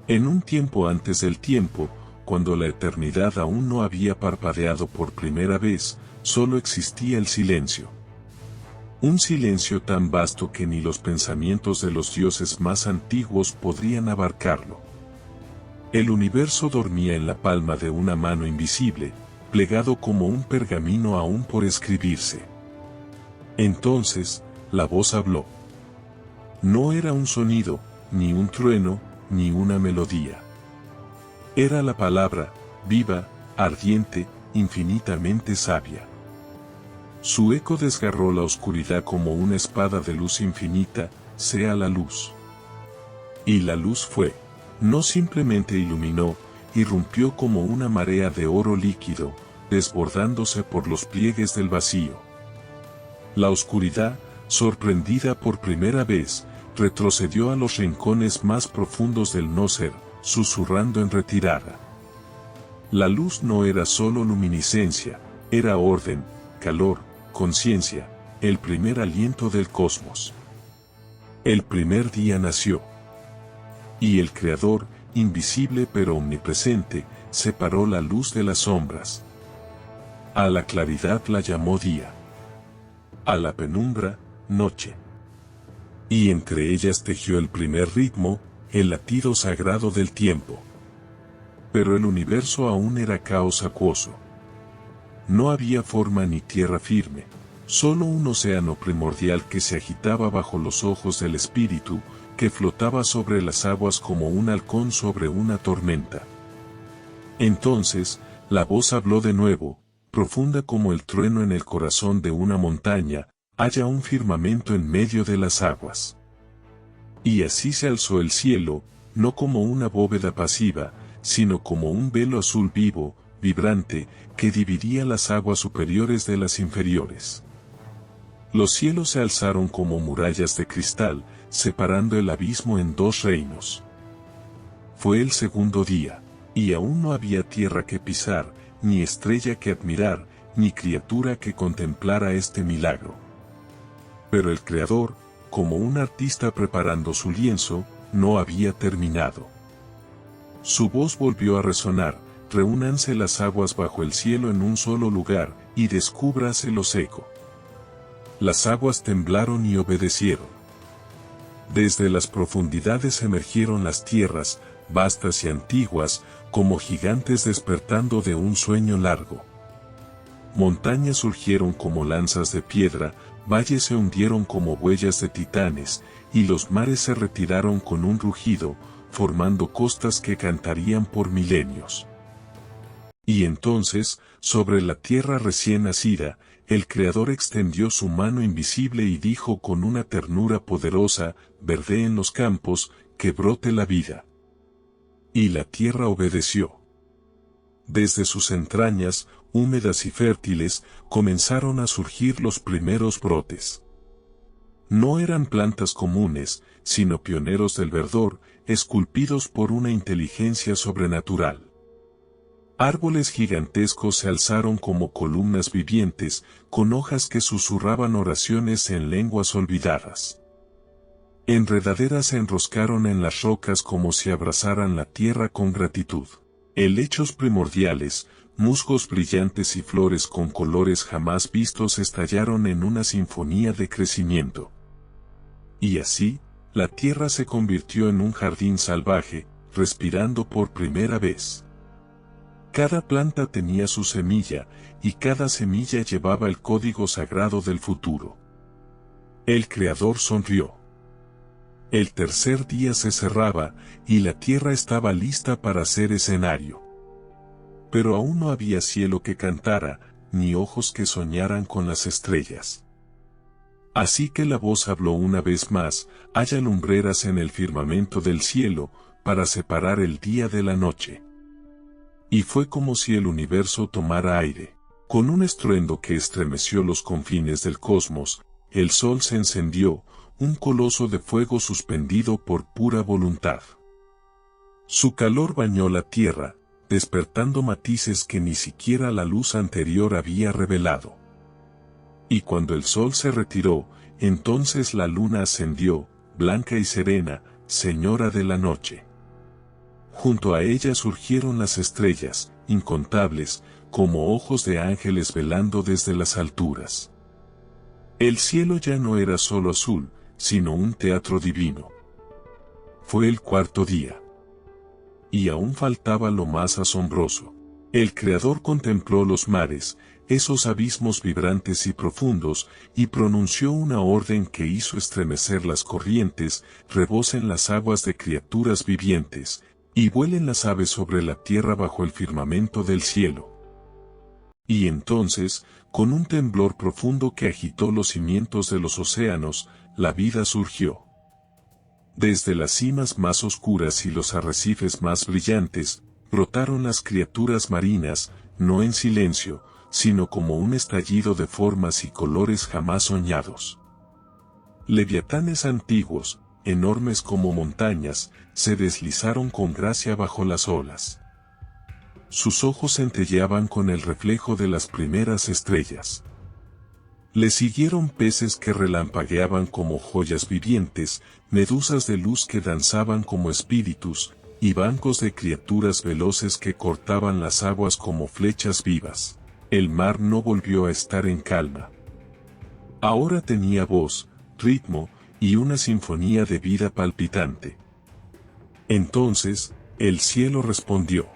En un tiempo antes del tiempo, cuando la eternidad aún no había parpadeado por primera vez, solo existía el silencio. Un silencio tan vasto que ni los pensamientos de los dioses más antiguos podrían abarcarlo. El universo dormía en la palma de una mano invisible, plegado como un pergamino aún por escribirse. Entonces, la voz habló. No era un sonido, ni un trueno, ni una melodía. Era la palabra, viva, ardiente, infinitamente sabia. Su eco desgarró la oscuridad como una espada de luz infinita, sea la luz. Y la luz fue. No simplemente iluminó, irrumpió como una marea de oro líquido, desbordándose por los pliegues del vacío. La oscuridad, sorprendida por primera vez, retrocedió a los rincones más profundos del no ser, susurrando en retirada. La luz no era solo luminiscencia, era orden, calor, conciencia, el primer aliento del cosmos. El primer día nació. Y el Creador, invisible pero omnipresente, separó la luz de las sombras. A la claridad la llamó día. A la penumbra, noche. Y entre ellas tejió el primer ritmo, el latido sagrado del tiempo. Pero el universo aún era caos acuoso. No había forma ni tierra firme, solo un océano primordial que se agitaba bajo los ojos del espíritu, que flotaba sobre las aguas como un halcón sobre una tormenta. Entonces, la voz habló de nuevo, profunda como el trueno en el corazón de una montaña, haya un firmamento en medio de las aguas. Y así se alzó el cielo, no como una bóveda pasiva, sino como un velo azul vivo, vibrante, que dividía las aguas superiores de las inferiores. Los cielos se alzaron como murallas de cristal, separando el abismo en dos reinos. Fue el segundo día, y aún no había tierra que pisar, ni estrella que admirar, ni criatura que contemplara este milagro. Pero el Creador, como un artista preparando su lienzo, no había terminado. Su voz volvió a resonar, reúnanse las aguas bajo el cielo en un solo lugar, y descúbrase lo seco. Las aguas temblaron y obedecieron. Desde las profundidades emergieron las tierras, vastas y antiguas, como gigantes despertando de un sueño largo. Montañas surgieron como lanzas de piedra, valles se hundieron como huellas de titanes, y los mares se retiraron con un rugido, formando costas que cantarían por milenios. Y entonces, sobre la tierra recién nacida, el Creador extendió su mano invisible y dijo con una ternura poderosa, verdeen los campos, que brote la vida. Y la tierra obedeció. Desde sus entrañas, húmedas y fértiles, comenzaron a surgir los primeros brotes. No eran plantas comunes, sino pioneros del verdor, esculpidos por una inteligencia sobrenatural. Árboles gigantescos se alzaron como columnas vivientes, con hojas que susurraban oraciones en lenguas olvidadas. Enredaderas se enroscaron en las rocas como si abrazaran la tierra con gratitud. Helechos primordiales, musgos brillantes y flores con colores jamás vistos estallaron en una sinfonía de crecimiento. Y así, la tierra se convirtió en un jardín salvaje, respirando por primera vez. Cada planta tenía su semilla, y cada semilla llevaba el código sagrado del futuro. El Creador sonrió. El tercer día se cerraba, y la tierra estaba lista para ser escenario. Pero aún no había cielo que cantara, ni ojos que soñaran con las estrellas. Así que la voz habló una vez más, haya lumbreras en el firmamento del cielo, para separar el día de la noche. Y fue como si el universo tomara aire. Con un estruendo que estremeció los confines del cosmos, el sol se encendió, un coloso de fuego suspendido por pura voluntad. Su calor bañó la tierra, despertando matices que ni siquiera la luz anterior había revelado. Y cuando el sol se retiró, entonces la luna ascendió, blanca y serena, señora de la noche. Junto a ella surgieron las estrellas, incontables, como ojos de ángeles velando desde las alturas. El cielo ya no era solo azul, sino un teatro divino. Fue el cuarto día. Y aún faltaba lo más asombroso. El Creador contempló los mares, esos abismos vibrantes y profundos, y pronunció una orden que hizo estremecer las corrientes, rebosen las aguas de criaturas vivientes, y vuelen las aves sobre la tierra bajo el firmamento del cielo. Y entonces, con un temblor profundo que agitó los cimientos de los océanos, la vida surgió. Desde las cimas más oscuras y los arrecifes más brillantes, brotaron las criaturas marinas, no en silencio, sino como un estallido de formas y colores jamás soñados. Leviatanes antiguos, enormes como montañas, se deslizaron con gracia bajo las olas. Sus ojos centelleaban con el reflejo de las primeras estrellas. Le siguieron peces que relampagueaban como joyas vivientes, medusas de luz que danzaban como espíritus, y bancos de criaturas veloces que cortaban las aguas como flechas vivas. El mar no volvió a estar en calma. Ahora tenía voz, ritmo, y una sinfonía de vida palpitante. Entonces, el cielo respondió.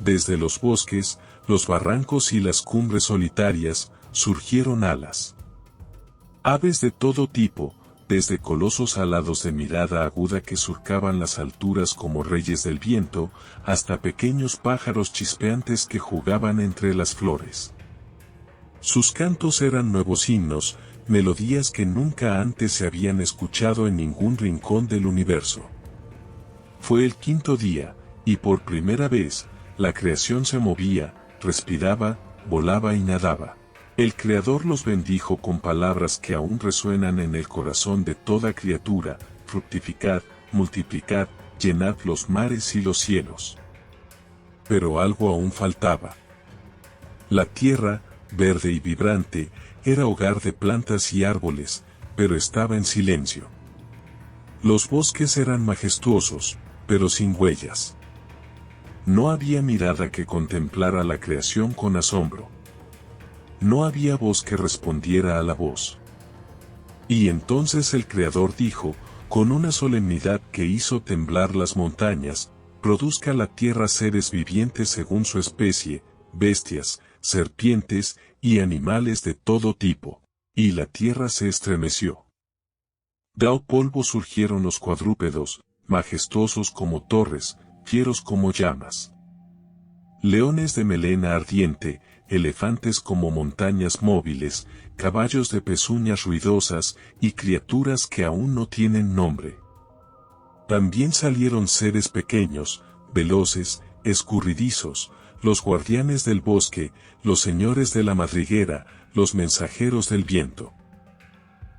Desde los bosques, los barrancos y las cumbres solitarias, surgieron alas. Aves de todo tipo, desde colosos alados de mirada aguda que surcaban las alturas como reyes del viento, hasta pequeños pájaros chispeantes que jugaban entre las flores. Sus cantos eran nuevos himnos, melodías que nunca antes se habían escuchado en ningún rincón del universo. Fue el quinto día, y por primera vez, la creación se movía, respiraba, volaba y nadaba. El Creador los bendijo con palabras que aún resuenan en el corazón de toda criatura: fructificad, multiplicad, llenad los mares y los cielos. Pero algo aún faltaba. La tierra, verde y vibrante, era hogar de plantas y árboles, pero estaba en silencio. Los bosques eran majestuosos, pero sin huellas. No había mirada que contemplara la creación con asombro. No había voz que respondiera a la voz. Y entonces el Creador dijo, con una solemnidad que hizo temblar las montañas: produzca la tierra seres vivientes según su especie, bestias, serpientes, y animales de todo tipo. Y la tierra se estremeció. Del polvo surgieron los cuadrúpedos, majestuosos como torres, fieros como llamas. Leones de melena ardiente, elefantes como montañas móviles, caballos de pezuñas ruidosas, y criaturas que aún no tienen nombre. También salieron seres pequeños, veloces, escurridizos, los guardianes del bosque, los señores de la madriguera, los mensajeros del viento.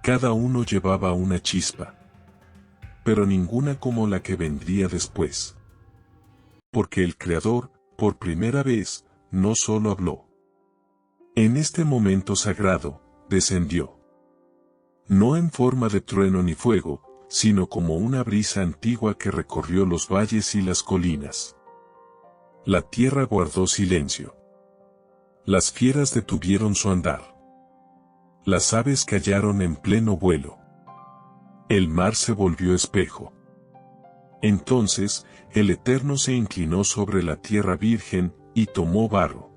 Cada uno llevaba una chispa, pero ninguna como la que vendría después. Porque el Creador, por primera vez, no solo habló. En este momento sagrado, descendió. No en forma de trueno ni fuego, sino como una brisa antigua que recorrió los valles y las colinas. La tierra guardó silencio. Las fieras detuvieron su andar. Las aves callaron en pleno vuelo. El mar se volvió espejo. Entonces, el Eterno se inclinó sobre la tierra virgen, y tomó barro.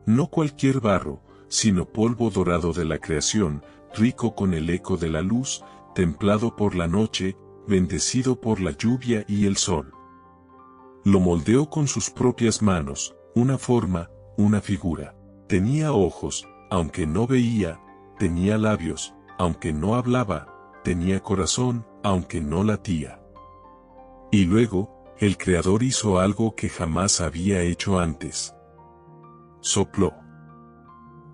No cualquier barro, sino polvo dorado de la creación, rico con el eco de la luz, templado por la noche, bendecido por la lluvia y el sol. Lo moldeó con sus propias manos, una forma, una figura. Tenía ojos, aunque no veía; tenía labios, aunque no hablaba; tenía corazón, aunque no latía. Y luego, el Creador hizo algo que jamás había hecho antes. Sopló.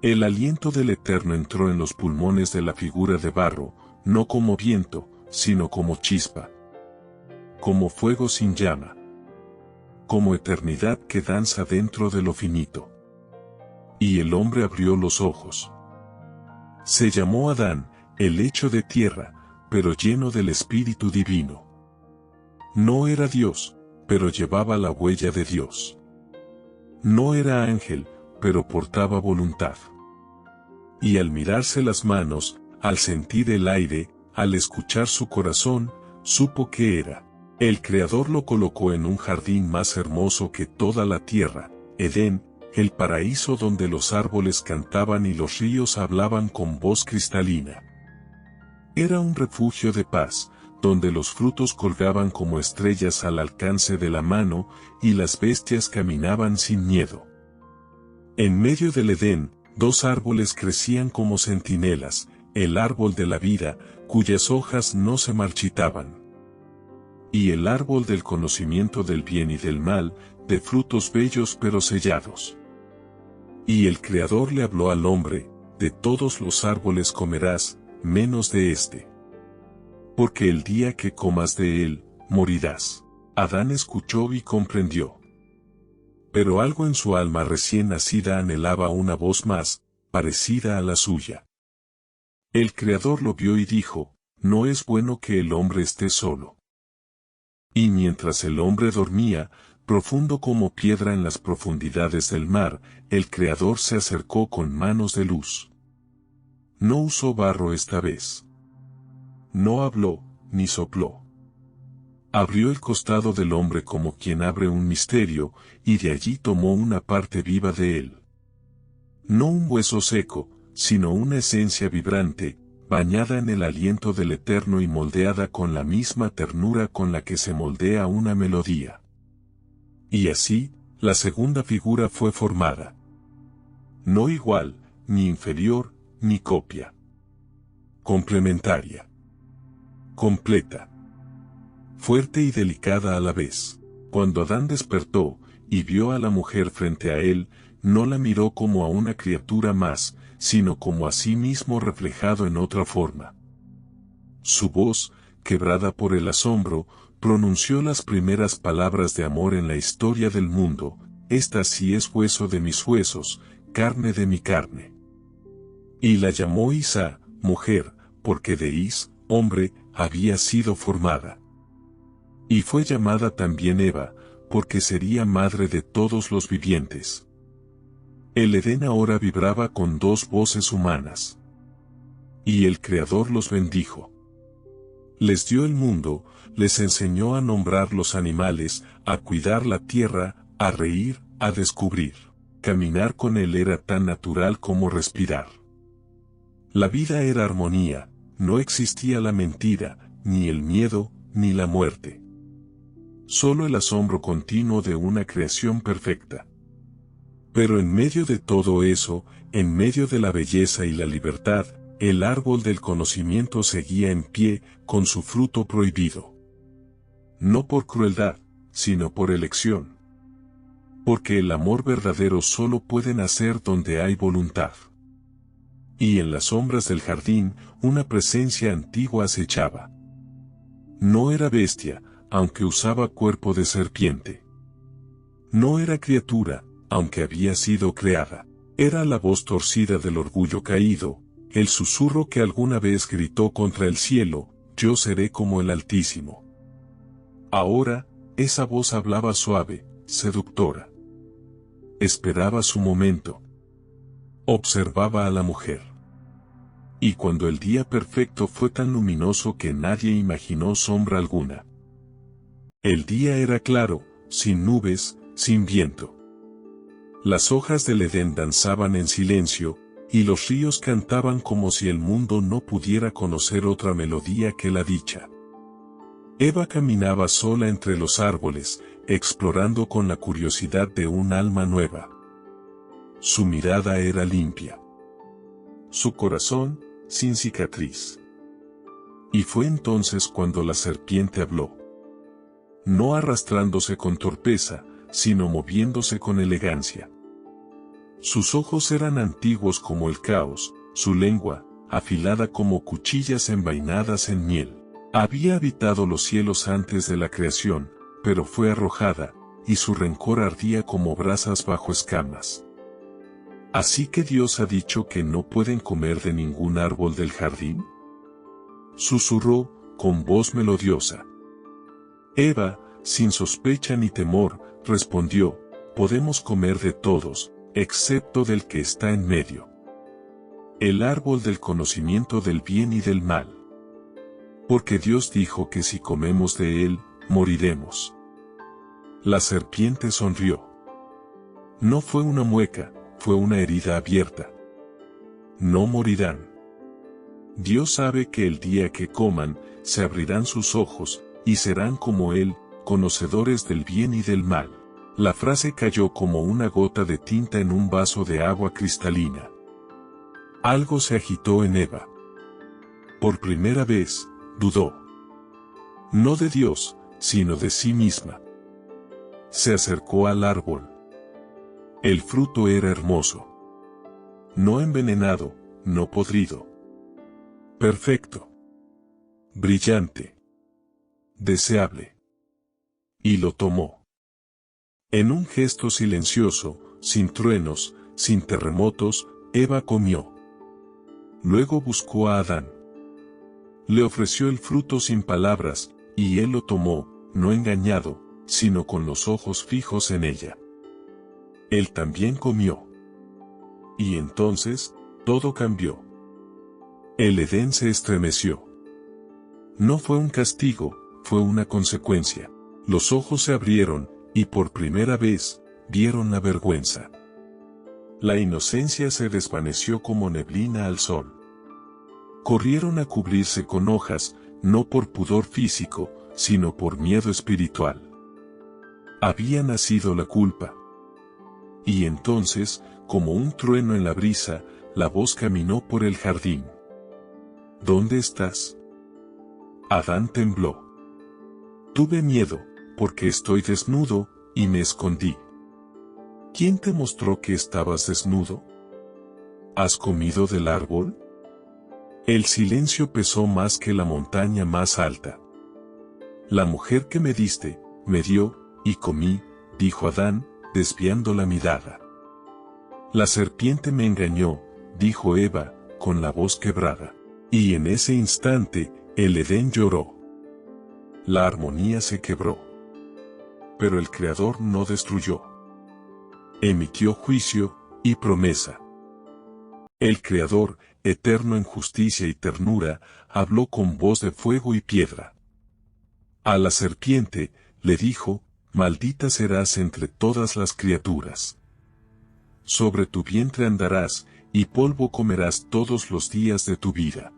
El aliento del Eterno entró en los pulmones de la figura de barro, no como viento, sino como chispa. Como fuego sin llama. Como eternidad que danza dentro de lo finito. Y el hombre abrió los ojos. Se llamó Adán, el hecho de tierra, pero lleno del Espíritu Divino. No era Dios, pero llevaba la huella de Dios. No era ángel, pero portaba voluntad. Y al mirarse las manos, al sentir el aire, al escuchar su corazón, supo que era. El Creador lo colocó en un jardín más hermoso que toda la tierra, Edén, el paraíso donde los árboles cantaban y los ríos hablaban con voz cristalina. Era un refugio de paz, donde los frutos colgaban como estrellas al alcance de la mano, y las bestias caminaban sin miedo. En medio del Edén, dos árboles crecían como centinelas, el árbol de la vida, cuyas hojas no se marchitaban. Y el árbol del conocimiento del bien y del mal, de frutos bellos pero sellados. Y el Creador le habló al hombre: de todos los árboles comerás, menos de este. Porque el día que comas de él, morirás. Adán escuchó y comprendió. Pero algo en su alma recién nacida anhelaba una voz más, parecida a la suya. El Creador lo vio y dijo: no es bueno que el hombre esté solo. Y mientras el hombre dormía, profundo como piedra en las profundidades del mar, el Creador se acercó con manos de luz. No usó barro esta vez. No habló, ni sopló. Abrió el costado del hombre como quien abre un misterio, y de allí tomó una parte viva de él. No un hueso seco, sino una esencia vibrante, bañada en el aliento del Eterno y moldeada con la misma ternura con la que se moldea una melodía. Y así, la segunda figura fue formada. No igual, ni inferior, ni copia. Complementaria. Completa. Fuerte y delicada a la vez. Cuando Adán despertó, y vio a la mujer frente a él, no la miró como a una criatura más, sino como a sí mismo reflejado en otra forma. Su voz, quebrada por el asombro, pronunció las primeras palabras de amor en la historia del mundo: esta sí es hueso de mis huesos, carne de mi carne. Y la llamó Isa, mujer, porque de Is, hombre, había sido formada. Y fue llamada también Eva, porque sería madre de todos los vivientes. El Edén ahora vibraba con dos voces humanas. Y el Creador los bendijo. Les dio el mundo, les enseñó a nombrar los animales, a cuidar la tierra, a reír, a descubrir. Caminar con él era tan natural como respirar. La vida era armonía, no existía la mentira, ni el miedo, ni la muerte. Solo el asombro continuo de una creación perfecta. Pero en medio de todo eso, en medio de la belleza y la libertad, el árbol del conocimiento seguía en pie, con su fruto prohibido. No por crueldad, sino por elección. Porque el amor verdadero solo puede nacer donde hay voluntad. Y en las sombras del jardín, una presencia antigua acechaba. No era bestia, aunque usaba cuerpo de serpiente. No era criatura, aunque había sido creada. Era la voz torcida del orgullo caído, el susurro que alguna vez gritó contra el cielo: yo seré como el Altísimo. Ahora, esa voz hablaba suave, seductora. Esperaba su momento. Observaba a la mujer. Y cuando el día perfecto fue tan luminoso que nadie imaginó sombra alguna. El día era claro, sin nubes, sin viento. Las hojas del Edén danzaban en silencio, y los ríos cantaban como si el mundo no pudiera conocer otra melodía que la dicha. Eva caminaba sola entre los árboles, explorando con la curiosidad de un alma nueva. Su mirada era limpia. Su corazón, sin cicatriz. Y fue entonces cuando la serpiente habló. No arrastrándose con torpeza, sino moviéndose con elegancia. Sus ojos eran antiguos como el caos, su lengua, afilada como cuchillas envainadas en miel. Había habitado los cielos antes de la creación, pero fue arrojada, y su rencor ardía como brasas bajo escamas. ¿Así que Dios ha dicho que no pueden comer de ningún árbol del jardín? Susurró, con voz melodiosa. Eva, sin sospecha ni temor, respondió, podemos comer de todos, excepto del que está en medio. El árbol del conocimiento del bien y del mal. Porque Dios dijo que si comemos de él, moriremos. La serpiente sonrió. No fue una mueca, fue una herida abierta. No morirán. Dios sabe que el día que coman, se abrirán sus ojos, y serán como Él, conocedores del bien y del mal. La frase cayó como una gota de tinta en un vaso de agua cristalina. Algo se agitó en Eva. Por primera vez, dudó. No de Dios, sino de sí misma. Se acercó al árbol. El fruto era hermoso. No envenenado, no podrido. Perfecto. Brillante. Deseable. Y lo tomó. En un gesto silencioso, sin truenos, sin terremotos, Eva comió. Luego buscó a Adán. Le ofreció el fruto sin palabras, y él lo tomó, no engañado, sino con los ojos fijos en ella. Él también comió. Y entonces, todo cambió. El Edén se estremeció. No fue un castigo, fue una consecuencia. Los ojos se abrieron, y por primera vez, vieron la vergüenza. La inocencia se desvaneció como neblina al sol. Corrieron a cubrirse con hojas, no por pudor físico, sino por miedo espiritual. Había nacido la culpa. Y entonces, como un trueno en la brisa, la voz caminó por el jardín. ¿Dónde estás? Adán tembló. Tuve miedo, porque estoy desnudo, y me escondí. ¿Quién te mostró que estabas desnudo? ¿Has comido del árbol? El silencio pesó más que la montaña más alta. La mujer que me diste, me dio, y comí, dijo Adán, desviando la mirada. La serpiente me engañó, dijo Eva, con la voz quebrada. Y en ese instante, el Edén lloró. La armonía se quebró. Pero el Creador no destruyó. Emitió juicio y promesa. El Creador, eterno en justicia y ternura, habló con voz de fuego y piedra. A la serpiente, le dijo, maldita serás entre todas las criaturas. Sobre tu vientre andarás, y polvo comerás todos los días de tu vida.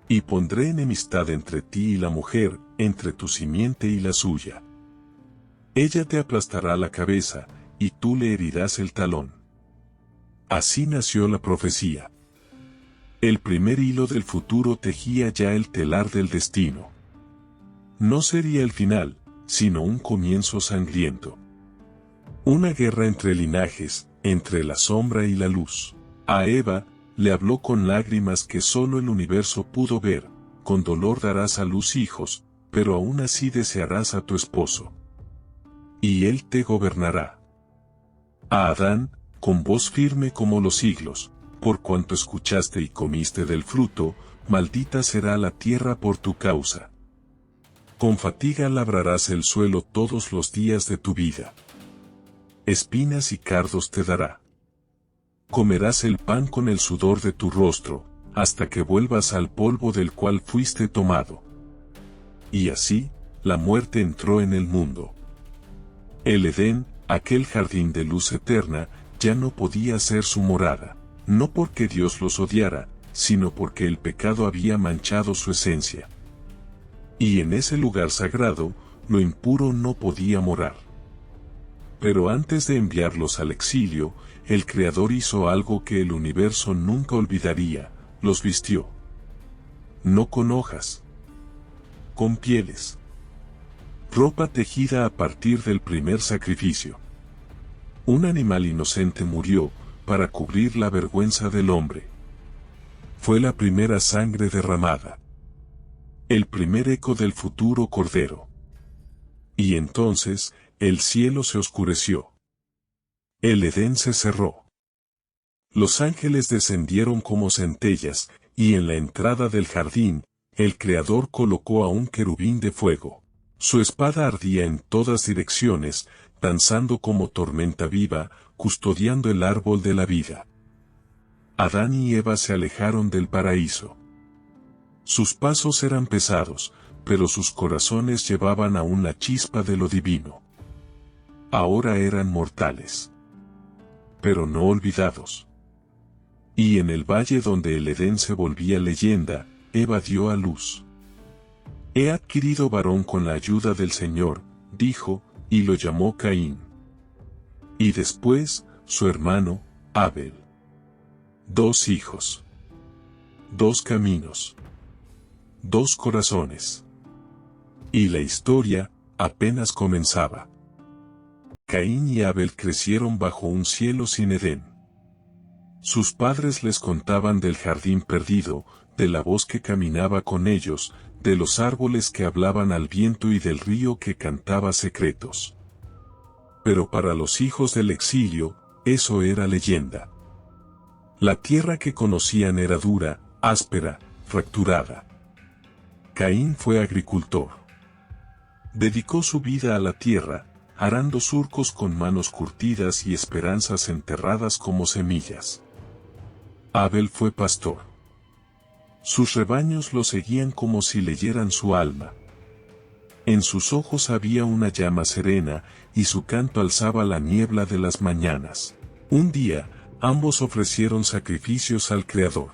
Y pondré enemistad entre ti y la mujer, entre tu simiente y la suya. Ella te aplastará la cabeza, y tú le herirás el talón. Así nació la profecía. El primer hilo del futuro tejía ya el telar del destino. No sería el final, sino un comienzo sangriento. Una guerra entre linajes, entre la sombra y la luz. A Eva, le habló con lágrimas que solo el universo pudo ver, con dolor darás a luz hijos, pero aún así desearás a tu esposo. Y él te gobernará. A Adán, con voz firme como los siglos, por cuanto escuchaste y comiste del fruto, maldita será la tierra por tu causa. Con fatiga labrarás el suelo todos los días de tu vida. Espinas y cardos te dará. Comerás el pan con el sudor de tu rostro, hasta que vuelvas al polvo del cual fuiste tomado. Y así, la muerte entró en el mundo. El Edén, aquel jardín de luz eterna, ya no podía ser su morada, no porque Dios los odiara, sino porque el pecado había manchado su esencia. Y en ese lugar sagrado, lo impuro no podía morar. Pero antes de enviarlos al exilio, el Creador hizo algo que el universo nunca olvidaría, los vistió. No con hojas, con pieles. Ropa tejida a partir del primer sacrificio. Un animal inocente murió, para cubrir la vergüenza del hombre. Fue la primera sangre derramada. El primer eco del futuro cordero. Y entonces, el cielo se oscureció. El Edén se cerró. Los ángeles descendieron como centellas, y en la entrada del jardín, el Creador colocó a un querubín de fuego. Su espada ardía en todas direcciones, danzando como tormenta viva, custodiando el árbol de la vida. Adán y Eva se alejaron del paraíso. Sus pasos eran pesados, pero sus corazones llevaban aún la chispa de lo divino. Ahora eran mortales, pero no olvidados. Y en el valle donde el Edén se volvía leyenda, Eva dio a luz. He adquirido varón con la ayuda del Señor, dijo, y lo llamó Caín. Y después, su hermano, Abel. 2 hijos. 2 caminos. 2 corazones. Y la historia, apenas comenzaba. Caín y Abel crecieron bajo un cielo sin Edén. Sus padres les contaban del jardín perdido, de la voz que caminaba con ellos, de los árboles que hablaban al viento y del río que cantaba secretos. Pero para los hijos del exilio, eso era leyenda. La tierra que conocían era dura, áspera, fracturada. Caín fue agricultor. Dedicó su vida a la tierra, arando surcos con manos curtidas y esperanzas enterradas como semillas. Abel fue pastor. Sus rebaños lo seguían como si leyeran su alma. En sus ojos había una llama serena, y su canto alzaba la niebla de las mañanas. Un día, ambos ofrecieron sacrificios al Creador.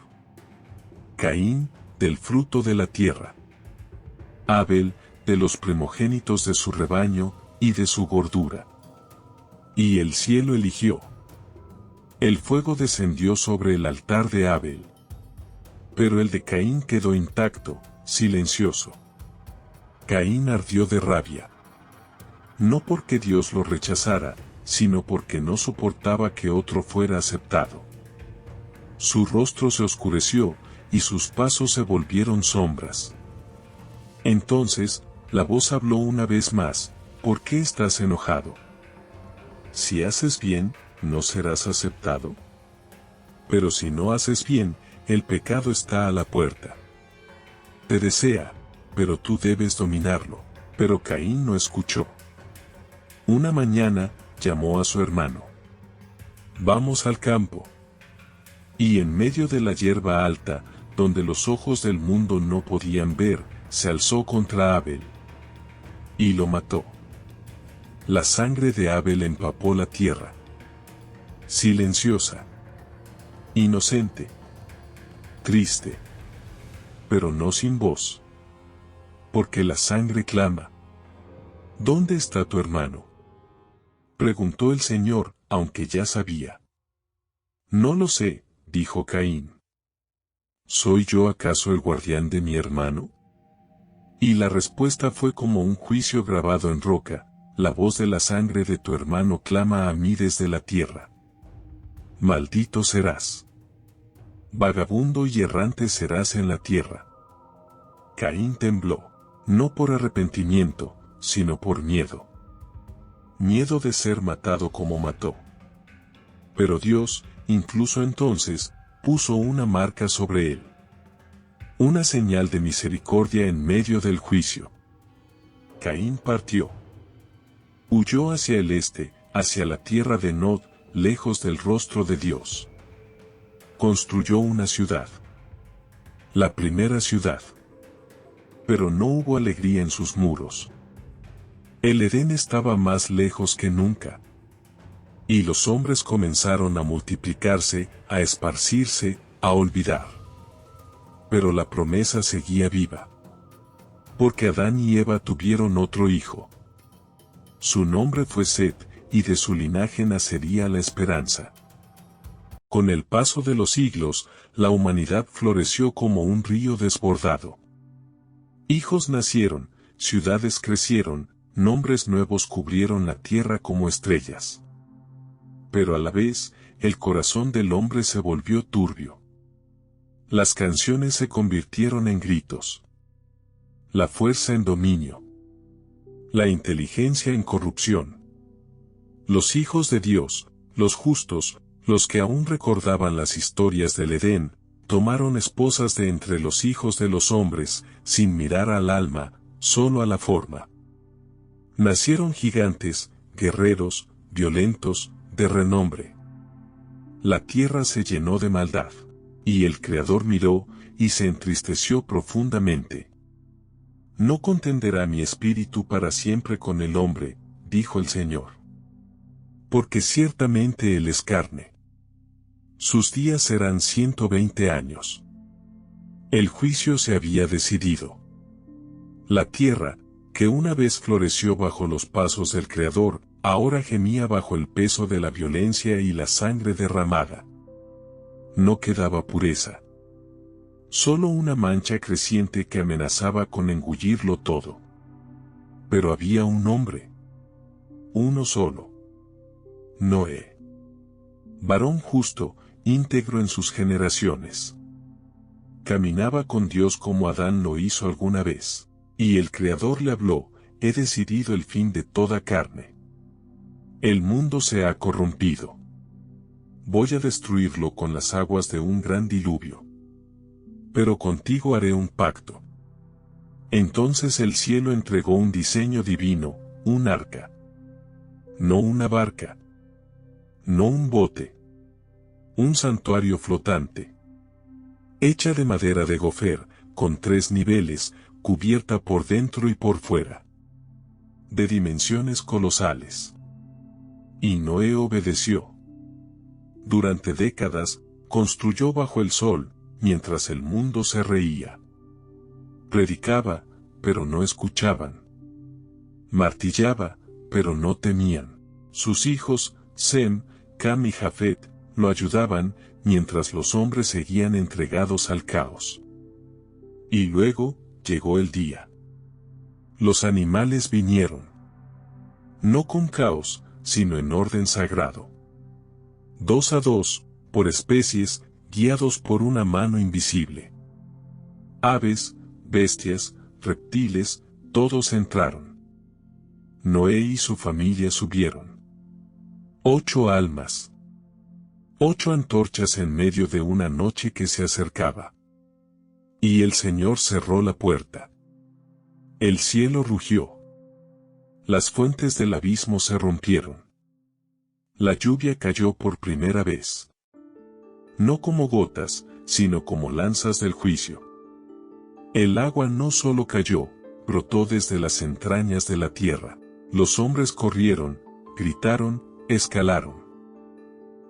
Caín, del fruto de la tierra. Abel, de los primogénitos de su rebaño, y de su gordura. Y el cielo eligió. El fuego descendió sobre el altar de Abel. Pero el de Caín quedó intacto, silencioso. Caín ardió de rabia. No porque Dios lo rechazara, sino porque no soportaba que otro fuera aceptado. Su rostro se oscureció, y sus pasos se volvieron sombras. Entonces, la voz habló una vez más: ¿por qué estás enojado? Si haces bien, ¿no serás aceptado? Pero si no haces bien, el pecado está a la puerta. Te desea, pero tú debes dominarlo. Pero Caín no escuchó. Una mañana, llamó a su hermano. Vamos al campo. Y en medio de la hierba alta, donde los ojos del mundo no podían ver, se alzó contra Abel. Y lo mató. La sangre de Abel empapó la tierra. Silenciosa. Inocente. Triste. Pero no sin voz. Porque la sangre clama. ¿Dónde está tu hermano? Preguntó el Señor, aunque ya sabía. No lo sé, dijo Caín. ¿Soy yo acaso el guardián de mi hermano? Y la respuesta fue como un juicio grabado en roca: la voz de la sangre de tu hermano clama a mí desde la tierra. Maldito serás. Vagabundo y errante serás en la tierra. Caín tembló, no por arrepentimiento, sino por miedo. Miedo de ser matado como mató. Pero Dios, incluso entonces, puso una marca sobre él. Una señal de misericordia en medio del juicio. Caín partió. Huyó hacia el este, hacia la tierra de Nod, lejos del rostro de Dios. Construyó una ciudad. La primera ciudad. Pero no hubo alegría en sus muros. El Edén estaba más lejos que nunca. Y los hombres comenzaron a multiplicarse, a esparcirse, a olvidar. Pero la promesa seguía viva. Porque Adán y Eva tuvieron otro hijo. Su nombre fue Set, y de su linaje nacería la esperanza. Con el paso de los siglos, la humanidad floreció como un río desbordado. Hijos nacieron, ciudades crecieron, nombres nuevos cubrieron la tierra como estrellas. Pero a la vez, el corazón del hombre se volvió turbio. Las canciones se convirtieron en gritos. La fuerza en dominio. La inteligencia en corrupción. Los hijos de Dios, los justos, los que aún recordaban las historias del Edén, tomaron esposas de entre los hijos de los hombres, sin mirar al alma, solo a la forma. Nacieron gigantes, guerreros, violentos, de renombre. La tierra se llenó de maldad. Y el Creador miró, y se entristeció profundamente. No contenderá mi espíritu para siempre con el hombre, dijo el Señor. Porque ciertamente él es carne. Sus días serán 120 años. El juicio se había decidido. La tierra, que una vez floreció bajo los pasos del Creador, ahora gemía bajo el peso de la violencia y la sangre derramada. No quedaba pureza. Solo una mancha creciente que amenazaba con engullirlo todo. Pero había un hombre. Uno solo. Noé. Varón justo, íntegro en sus generaciones. Caminaba con Dios como Adán lo hizo alguna vez. Y el Creador le habló: he decidido el fin de toda carne. El mundo se ha corrompido. Voy a destruirlo con las aguas de un gran diluvio. Pero contigo haré un pacto. Entonces el cielo entregó un diseño divino, un arca. No una barca. No un bote. Un santuario flotante. Hecha de madera de gofer, con 3 niveles, cubierta por dentro y por fuera. De dimensiones colosales. Y Noé obedeció. Durante décadas, construyó bajo el sol, mientras el mundo se reía. Predicaba, pero no escuchaban. Martillaba, pero no temían. Sus hijos, Sem, Cam y Jafet, lo ayudaban, mientras los hombres seguían entregados al caos. Y luego, llegó el día. Los animales vinieron. No con caos, sino en orden sagrado. 2 a 2, por especies, guiados por una mano invisible. Aves, bestias, reptiles, todos entraron. Noé y su familia subieron. 8 almas. 8 antorchas en medio de una noche que se acercaba. Y el Señor cerró la puerta. El cielo rugió. Las fuentes del abismo se rompieron. La lluvia cayó por primera vez. No como gotas, sino como lanzas del juicio. El agua no solo cayó, brotó desde las entrañas de la tierra. Los hombres corrieron, gritaron, escalaron.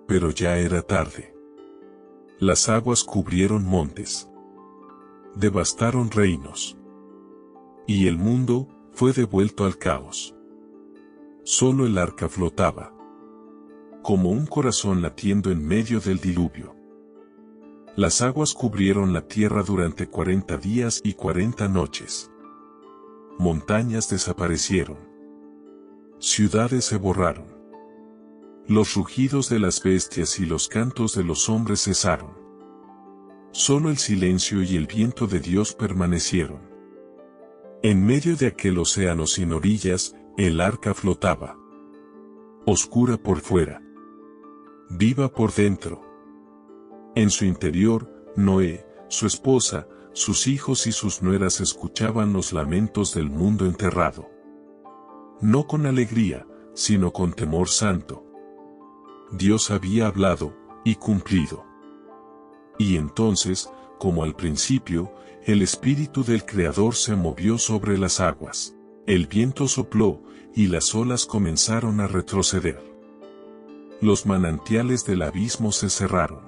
Pero ya era tarde. Las aguas cubrieron montes. Devastaron reinos. Y el mundo fue devuelto al caos. Solo el arca flotaba. Como un corazón latiendo en medio del diluvio. Las aguas cubrieron la tierra durante 40 días y 40 noches. Montañas desaparecieron. Ciudades se borraron. Los rugidos de las bestias y los cantos de los hombres cesaron. Solo el silencio y el viento de Dios permanecieron. En medio de aquel océano sin orillas, el arca flotaba. Oscura por fuera. Viva por dentro. En su interior, Noé, su esposa, sus hijos y sus nueras escuchaban los lamentos del mundo enterrado. No con alegría, sino con temor santo. Dios había hablado, y cumplido. Y entonces, como al principio, el Espíritu del Creador se movió sobre las aguas. El viento sopló, y las olas comenzaron a retroceder. Los manantiales del abismo se cerraron.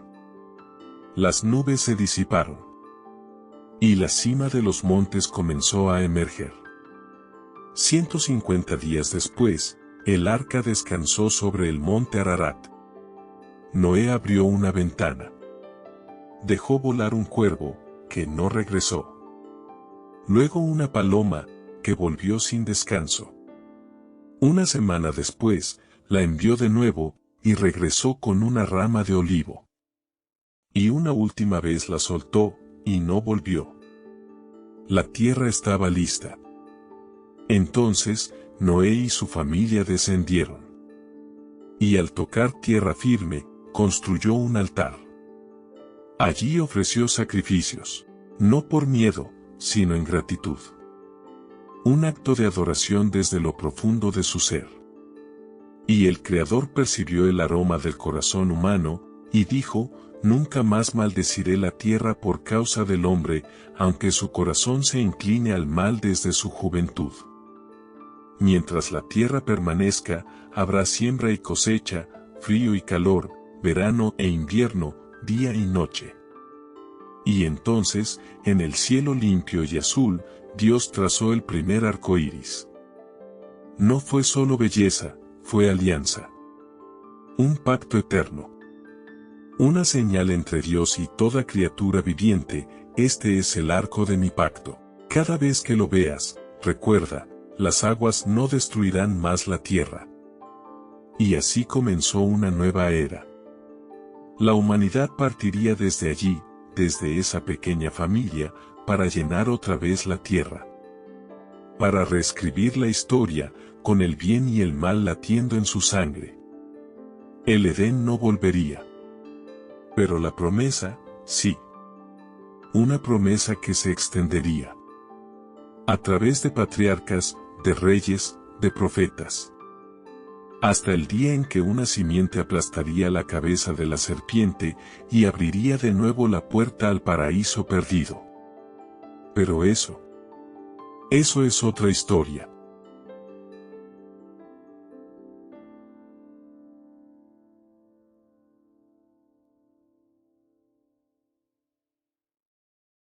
Las nubes se disiparon. Y la cima de los montes comenzó a emerger. 150 días después, el arca descansó sobre el monte Ararat. Noé abrió una ventana. Dejó volar un cuervo, que no regresó. Luego una paloma, que volvió sin descanso. Una semana después, la envió de nuevo, y regresó con una rama de olivo. Y una última vez la soltó, y no volvió. La tierra estaba lista. Entonces, Noé y su familia descendieron. Y al tocar tierra firme, construyó un altar. Allí ofreció sacrificios, no por miedo, sino en gratitud. un acto de adoración desde lo profundo de su ser. Y el Creador percibió el aroma del corazón humano, y dijo, nunca más maldeciré la tierra por causa del hombre, aunque su corazón se incline al mal desde su juventud. Mientras la tierra permanezca, habrá siembra y cosecha, frío y calor, verano e invierno, día y noche. Y entonces, en el cielo limpio y azul, Dios trazó el primer arco iris. No fue solo belleza, fue alianza. Un pacto eterno. Una señal entre Dios y toda criatura viviente, este es el arco de mi pacto. Cada vez que lo veas, recuerda, las aguas no destruirán más la tierra. Y así comenzó una nueva era. La humanidad partiría desde allí, desde esa pequeña familia, para llenar otra vez la tierra. Para reescribir la historia, con el bien y el mal latiendo en su sangre. El Edén no volvería. Pero la promesa, sí. Una promesa que se extendería. A través de patriarcas, de reyes, de profetas. Hasta el día en que una simiente aplastaría la cabeza de la serpiente y abriría de nuevo la puerta al paraíso perdido. Pero eso es otra historia.